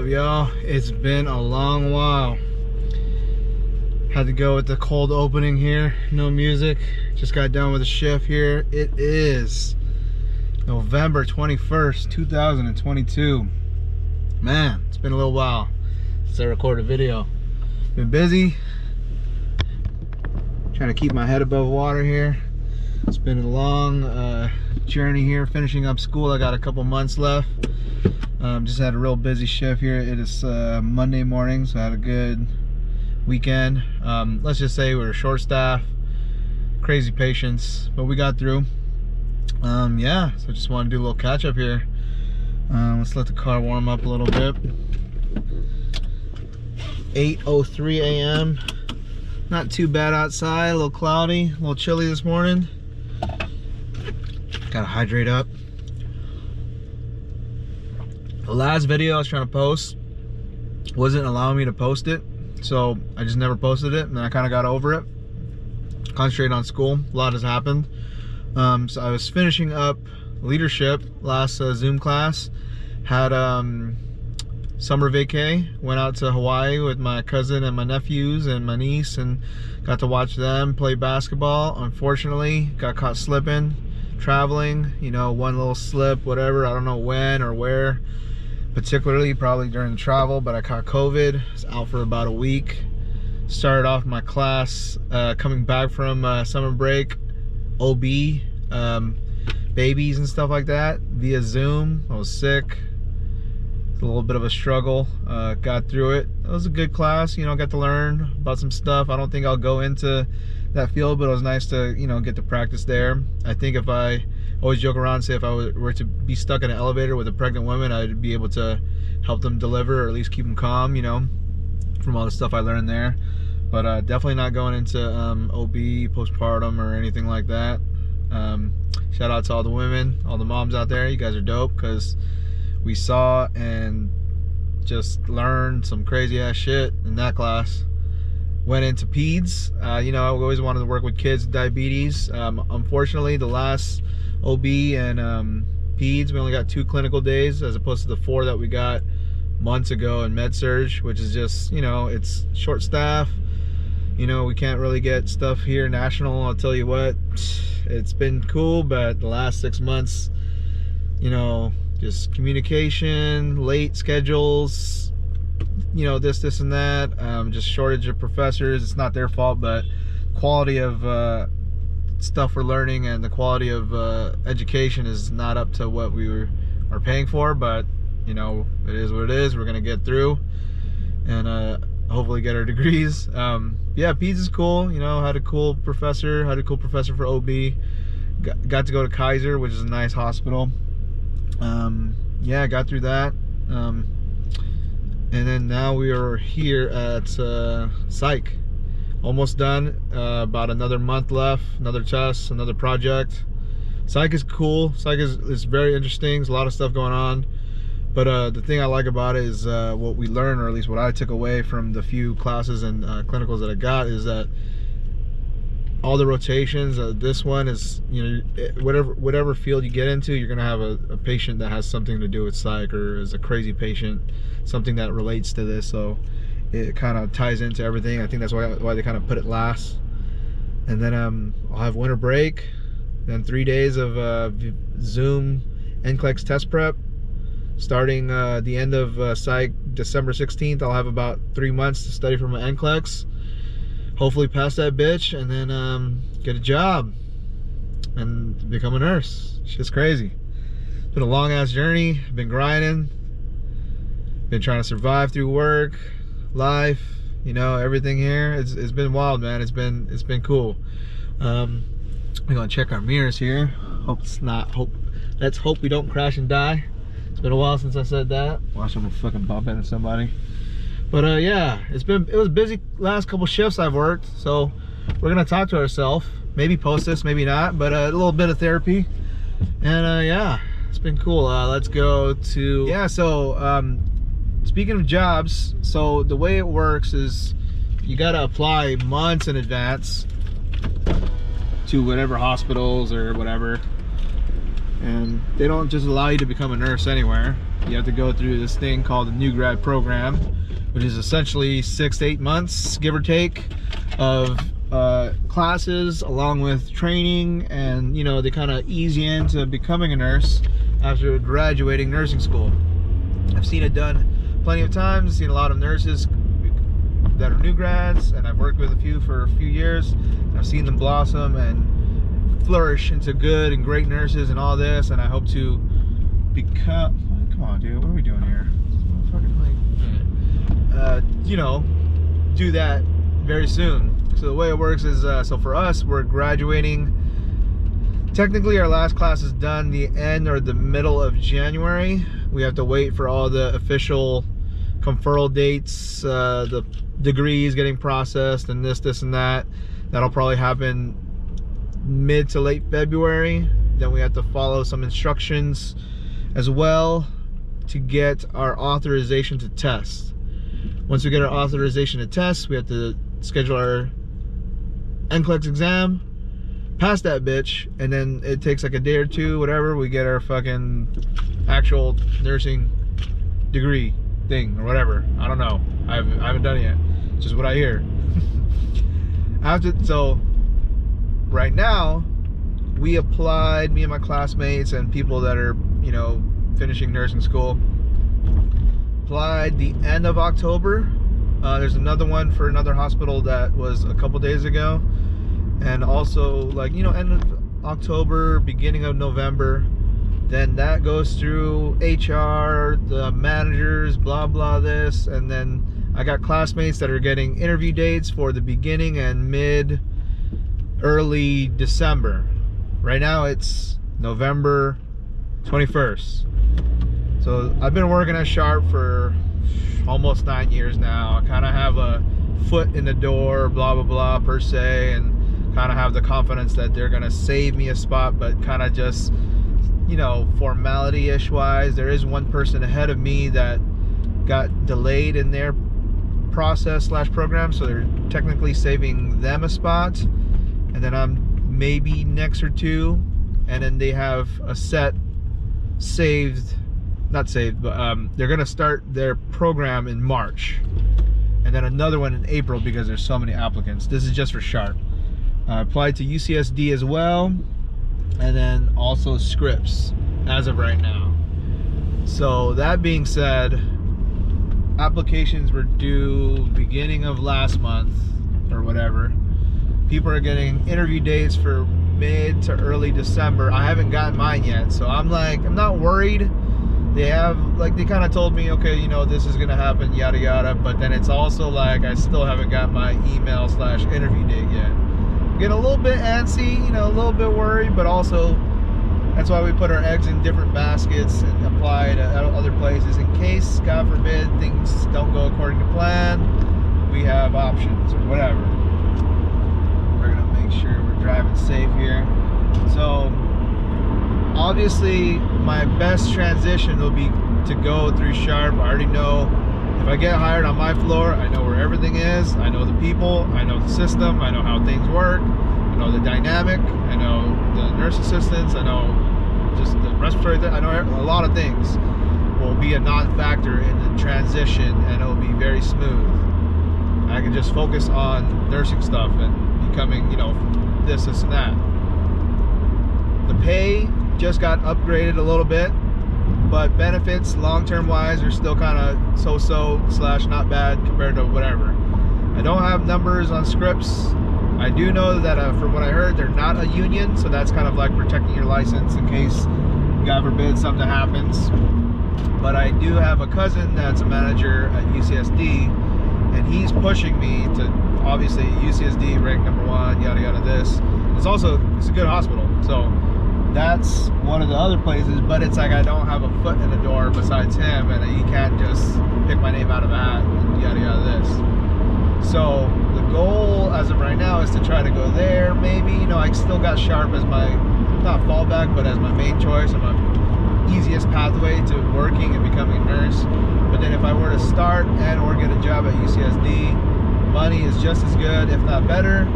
up, y'all? It's been a long while. Had to go with the cold opening here. No music. Just got done with a shift here. It is November 21st, 2022. Man, it's been a little while since I recorded a video. Been busy. Trying to keep my head above water here. It's been a long journey here, finishing up school. I got a couple months left. Just had a real busy shift here. It is Monday morning, so I had a good weekend. Let's just say we were short staffed, crazy patients, but we got through. Yeah, so I just want to do a little catch up here. Let's let the car warm up a little bit. 8:03 a.m. Not too bad outside, a little cloudy, a little chilly this morning. Gotta hydrate up. The last video I was trying to post wasn't allowing me to post it, so I just never posted it, and I kind of got over it. Concentrated on school. A lot has happened. So I was finishing up leadership last Zoom class. Had summer vacay. Went out to Hawaii with my cousin and my nephews and my niece, and got to watch them play basketball. Unfortunately, got caught slipping, traveling. You know, one little slip, whatever. I don't know when or where. Particularly probably during travel, but I caught COVID. I was out for about a week. Started off my class coming back from summer break, OB, babies and stuff like that via Zoom. I was sick. It's a little bit of a struggle. Got through it. It was a good class, you know, got to learn about some stuff. I don't think I'll go into that field, but it was nice to, you know, get to practice there. I think if I always joke around and say if I were to be stuck in an elevator with a pregnant woman, I'd be able to help them deliver, or at least keep them calm, you know, from all the stuff I learned there. But definitely not going into OB, postpartum, or anything like that. Shout out to all the women, all the moms out there. You guys are dope, because we saw and just learned some crazy ass shit in that class. Went into peds. You know, I always wanted to work with kids with diabetes. Unfortunately, the last OB and peds, we only got 2 clinical days as opposed to the 4 that we got months ago in med-surg, which is just, you know, it's short staff. You know, we can't really get stuff here national. I'll tell you what, it's been cool, but the last 6 months, you know, just communication, late schedules, you know, this and that, just shortage of professors. It's not their fault, but quality of stuff we're learning and the quality of education is not up to what we are paying for. But you know, it is what it is. We're gonna get through and hopefully get our degrees. Yeah, peds is cool. You know, had a cool professor for OB. Got to go to Kaiser, which is a nice hospital. Yeah, got through that. And then now we are here at psych. Almost done. About another month left. Another test, another project. Psych is cool. Psych is very interesting. There's a lot of stuff going on. But the thing I like about it is what we learn, or at least what I took away from the few classes and clinicals that I got, is that all the rotations, this one is, you know, whatever field you get into, you're gonna have a patient that has something to do with psych, or is a crazy patient, something that relates to this. So it kind of ties into everything. I think that's why they kind of put it last. And then I'll have winter break, then 3 days of Zoom Nclex test prep. Starting the end of psych, December 16th, I'll have about 3 months to study for my Nclex. Hopefully pass that bitch, and then get a job and become a nurse. Shit's crazy. It's been a long ass journey. Been grinding. Been trying to survive through work, life, you know, everything here. It's been wild, man. It's been cool. We're gonna check our mirrors here. Let's hope we don't crash and die. It's been a while since I said that. Watch, I'm gonna fucking bump into somebody. But yeah, it was busy last couple shifts I've worked, so we're gonna talk to ourselves. Maybe post this, maybe not, but a little bit of therapy. And yeah, it's been cool. Let's go to, yeah, so speaking of jobs, so the way it works is you gotta apply months in advance to whatever hospitals or whatever. And they don't just allow you to become a nurse anywhere. You have to go through this thing called the new grad program, which is essentially 6 to 8 months, give or take, of classes along with training, and you know, they kind of ease you into becoming a nurse after graduating nursing school. I've seen it done plenty of times, seen a lot of nurses that are new grads, and I've worked with a few for a few years, and I've seen them blossom and flourish into good and great nurses and all this, and I hope to become, come on dude, what are we doing here? You know, do that very soon. So the way it works is, so for us, we're graduating, technically our last class is done the end or the middle of January. We have to wait for all the official conferral dates, the degrees getting processed and this and that. That'll probably happen mid to late February. Then we have to follow some instructions as well to get our authorization to test. Once we get our authorization to test, we have to schedule our Nclex exam, pass that bitch, and then it takes like a day or two, whatever, we get our fucking actual nursing degree thing or whatever. I don't know, I haven't done it yet, it's just what I hear. So right now, we applied, me and my classmates and people that are, you know, finishing nursing school, applied the end of October. There's another one for another hospital that was a couple days ago, and also, like, you know, end of October, beginning of November. Then that goes through HR, the managers, blah blah this, and then I got classmates that are getting interview dates for the beginning and mid early December. Right now it's November 21st. So I've been working at Sharp for almost 9 years now. I kind of have a foot in the door, blah blah blah per se, and kind of have the confidence that they're gonna save me a spot, but kind of just, you know, formality-ish wise, there is one person ahead of me that got delayed in their process / program, so they're technically saving them a spot, and then I'm maybe next or two, and then they have a set saved, not saved, but they're gonna start their program in March, and then another one in April because there's so many applicants. This is just for Sharp. I applied to UCSD as well, and then also Scripps as of right now. So that being said, applications were due beginning of last month or whatever. People are getting interview dates for mid to early December. I haven't gotten mine yet, so I'm like, I'm not worried. They have, like, they kind of told me, okay, you know, this is gonna happen, yada yada, but then it's also like I still haven't got my email / interview date yet. Getting a little bit antsy, you know, a little bit worried, but also that's why we put our eggs in different baskets and apply to other places in case, God forbid, things don't go according to plan. We have options or whatever. We're gonna make sure we're driving safe here. So obviously my best transition will be to go through Sharp. I already know if I get hired on my floor, I know where everything is, I know the people, I know the system, I know how things work, I know the dynamic, I know the nurse assistants, I know just the respiratory thing, I know a lot of things will be a non-factor in the transition, and it will be very smooth. I can just focus on nursing stuff and becoming, you know, this and that. The pay just got upgraded a little bit, but benefits long-term wise are still kind of so-so / not bad compared to whatever. I don't have numbers on Scripps. I do know that from what I heard, they're not a union, so that's kind of like protecting your license in case, God forbid, something happens. But I do have a cousin that's a manager at UCSD, and he's pushing me to, obviously, UCSD ranked #1, yada yada this. It's a good hospital, so that's one of the other places, but it's like I don't have a foot in the door besides him, and he can't just pick my name out of a hat and yada yada this. So the goal as of right now is to try to go there. Maybe, you know, I still got Sharp as my, not fallback, but as my main choice and my easiest pathway to working and becoming a nurse. But then if I were to start and or get a job at UCSD, money is just as good, if not better.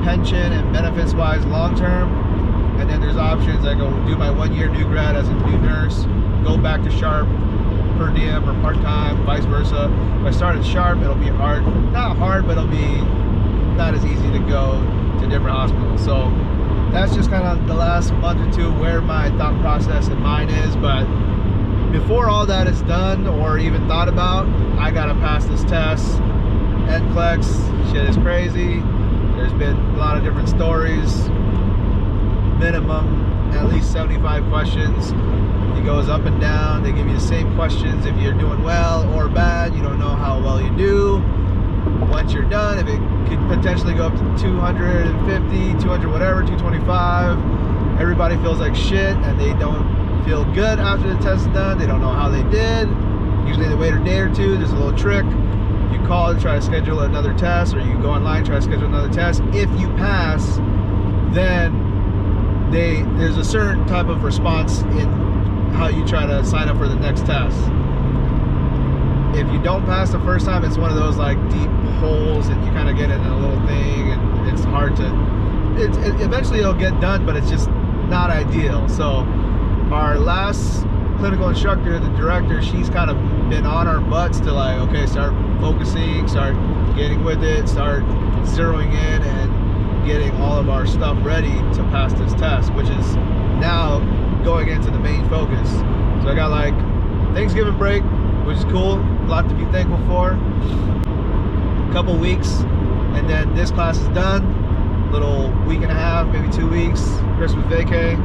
Pension and benefits wise long term, and then there's options. I go do my 1 year new grad as a new nurse, go back to Sharp per diem or part-time, vice versa. If I start at Sharp, it'll be hard, not hard, but it'll be not as easy to go to different hospitals. So that's just kind of the last month or two where my thought process and mind is. But before all that is done or even thought about, I gotta pass this test. Nclex, shit is crazy. There's been a lot of different stories. Minimum at least 75 questions. It goes up and down. They give you the same questions if you're doing well or bad. You don't know how well you do. Once you're done, if it could potentially go up to 250, 200 whatever, 225, everybody feels like shit and they don't feel good after the test is done. They don't know how they did. Usually they wait a day or two. There's a little trick. You call to try to schedule another test, or you go online, try to schedule another test. If you pass, then there's a certain type of response in how you try to sign up for the next test. If you don't pass the first time, it's one of those like deep holes and you kind of get in a little thing and it's hard to, eventually it'll get done, but it's just not ideal. So our last clinical instructor, the director, she's kind of been on our butts to like, okay, start focusing, start getting with it, start zeroing in and getting all of our stuff ready to pass this test, which is now going into the main focus. So I got like Thanksgiving break, which is cool, a lot to be thankful for. A couple weeks, and then this class is done. Little week and a half, maybe 2 weeks, Christmas vacay,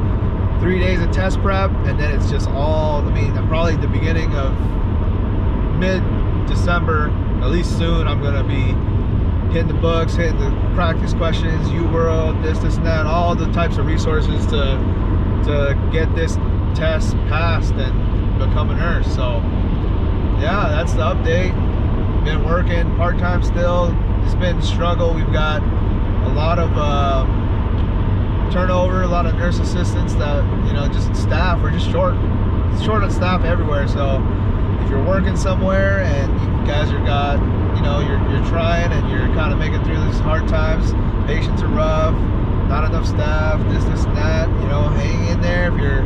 3 days of test prep, and then it's just all, I mean, probably the beginning of mid-December, at least soon, I'm gonna be hitting the books, hitting the practice questions, UWorld, this and that, all the types of resources to get this test passed and become a nurse. So yeah, that's the update. Been working part-time still. It's been a struggle. We've got a lot of turnover, a lot of nurse assistants that, you know, just staff, we're just short on staff everywhere. So if you're working somewhere and you guys are you know, you're trying and you're kind of making through these hard times, patients are rough, not enough staff, this and that, you know, hang in there. If you're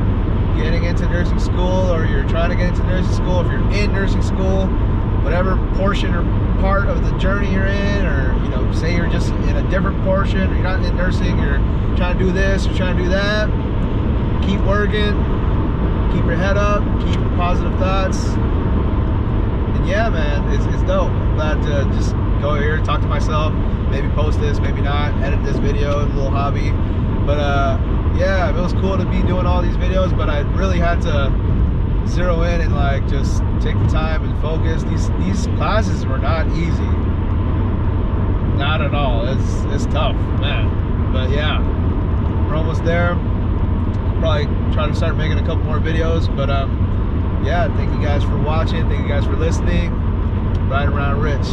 getting into nursing school or you're trying to get into nursing school, if you're in nursing school, whatever portion or part of the journey you're in, or, you know, say you're just in a different portion, or you're not in nursing, you're trying to do this, you're trying to do that, keep working, keep your head up, keep positive thoughts. And yeah, man, it's dope. I'm glad to just go here, talk to myself, maybe post this, maybe not, edit this video, a little hobby. But yeah, it was cool to be doing all these videos, but I really had to zero in and like just take the time and focus. These classes were not easy, not at all. It's tough, man. But yeah, we're almost there. Probably try to start making a couple more videos. But yeah, thank you guys for watching, thank you guys for listening. Ridin Around Rich.